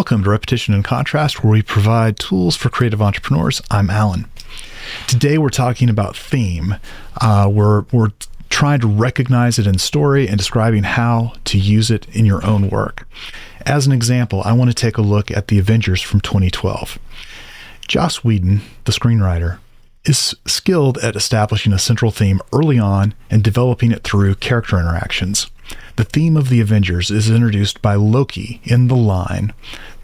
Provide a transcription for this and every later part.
Welcome to Repetition and Contrast, where we provide tools for creative entrepreneurs. I'm Alan. Today we're talking about theme. We're trying to recognize it in story and describing how to use it in your own work. As an example, I want to take a look at The Avengers from 2012. Joss Whedon, the screenwriter, is skilled at establishing a central theme early on and developing it through character interactions. The theme of The Avengers is introduced by Loki in the line,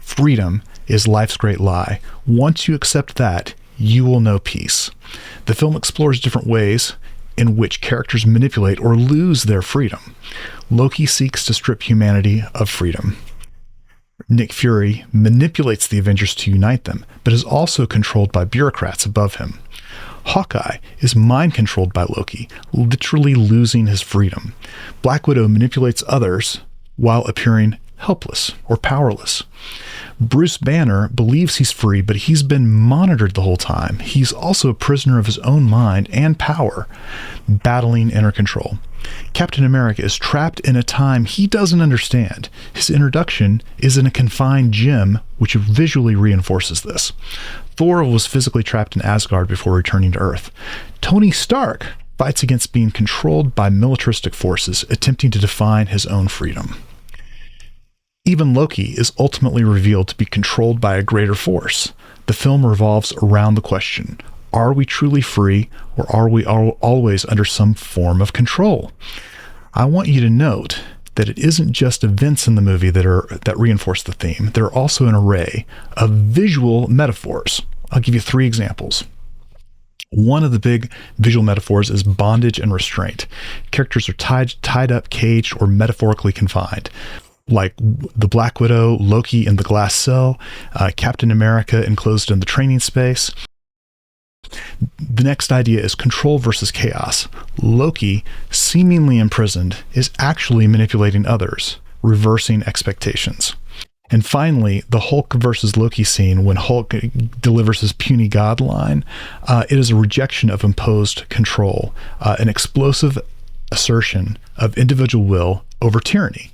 "Freedom is life's great lie. Once you accept that, you will know peace." The film explores different ways in which characters manipulate or lose their freedom. Loki seeks to strip humanity of freedom. Nick Fury manipulates the Avengers to unite them, but is also controlled by bureaucrats above him. Hawkeye is mind-controlled by Loki, literally losing his freedom. Black Widow manipulates others while appearing helpless or powerless. Bruce Banner believes he's free, but he's been monitored the whole time. He's also a prisoner of his own mind and power, battling inner control. Captain America is trapped in a time he doesn't understand. His introduction is in a confined gym, which visually reinforces this. Thor was physically trapped in Asgard before returning to Earth. Tony Stark fights against being controlled by militaristic forces, attempting to define his own freedom. Even Loki is ultimately revealed to be controlled by a greater force. The film revolves around the question, are we truly free, or are we always under some form of control? I want you to note that it isn't just events in the movie that reinforce the theme. There are also an array of visual metaphors. I'll give you 3 examples. One of the big visual metaphors is bondage and restraint. Characters are tied up, caged, or metaphorically confined, like the Black Widow, Loki in the glass cell, Captain America enclosed in the training space. The next idea is control versus chaos. Loki, seemingly imprisoned, is actually manipulating others, reversing expectations. And finally, the Hulk versus Loki scene, when Hulk delivers his puny god line, it is a rejection of imposed control, an explosive assertion of individual will over tyranny.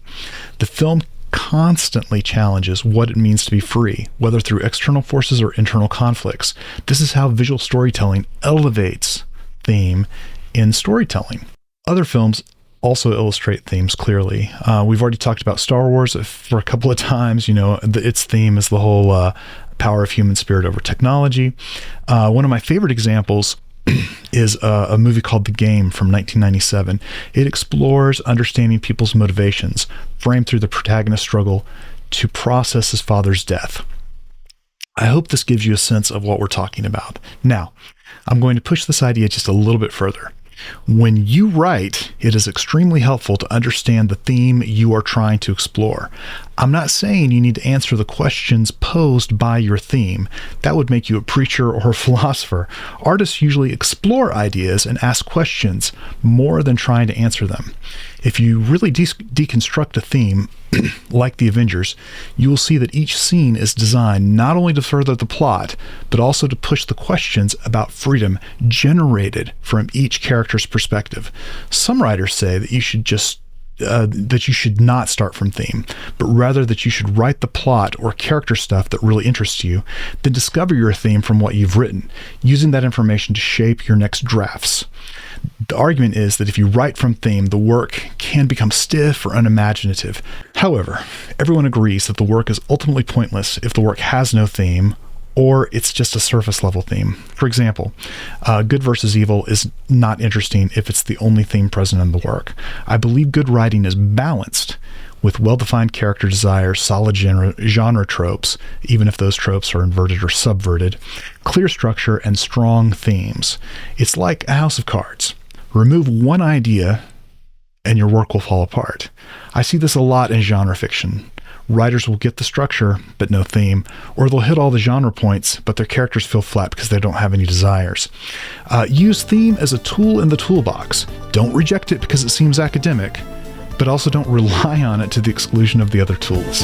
The film constantly challenges what it means to be free, whether through external forces or internal conflicts. This is how visual storytelling elevates theme in storytelling. Other films also illustrate themes clearly. We've already talked about Star Wars for a couple of times. Its theme is the whole power of human spirit over technology. One of my favorite examples is a movie called The Game from 1997. It explores understanding people's motivations, framed through the protagonist's struggle to process his father's death. I hope this gives you a sense of what we're talking about. Now, I'm going to push this idea just a little bit further. When you write, it is extremely helpful to understand the theme you are trying to explore. I'm not saying you need to answer the questions posed by your theme. That would make you a preacher or a philosopher. Artists usually explore ideas and ask questions more than trying to answer them. If you really deconstruct a theme, like The Avengers, you will see that each scene is designed not only to further the plot, but also to push the questions about freedom generated from each character's perspective. Some writers say that you should not start from theme, but rather that you should write the plot or character stuff that really interests you, then discover your theme from what you've written, using that information to shape your next drafts. The argument is that if you write from theme, the work can become stiff or unimaginative. However, everyone agrees that the work is ultimately pointless if the work has no theme, or it's just a surface level theme. For example, good versus evil is not interesting if it's the only theme present in the work. I believe good writing is balanced with well-defined character desires, solid genre tropes, even if those tropes are inverted or subverted, clear structure, and strong themes. It's like a house of cards. Remove one idea and your work will fall apart. I see this a lot in genre fiction. Writers will get the structure, but no theme, or they'll hit all the genre points, but their characters feel flat because they don't have any desires. Use theme as a tool in the toolbox. Don't reject it because it seems academic, but also don't rely on it to the exclusion of the other tools.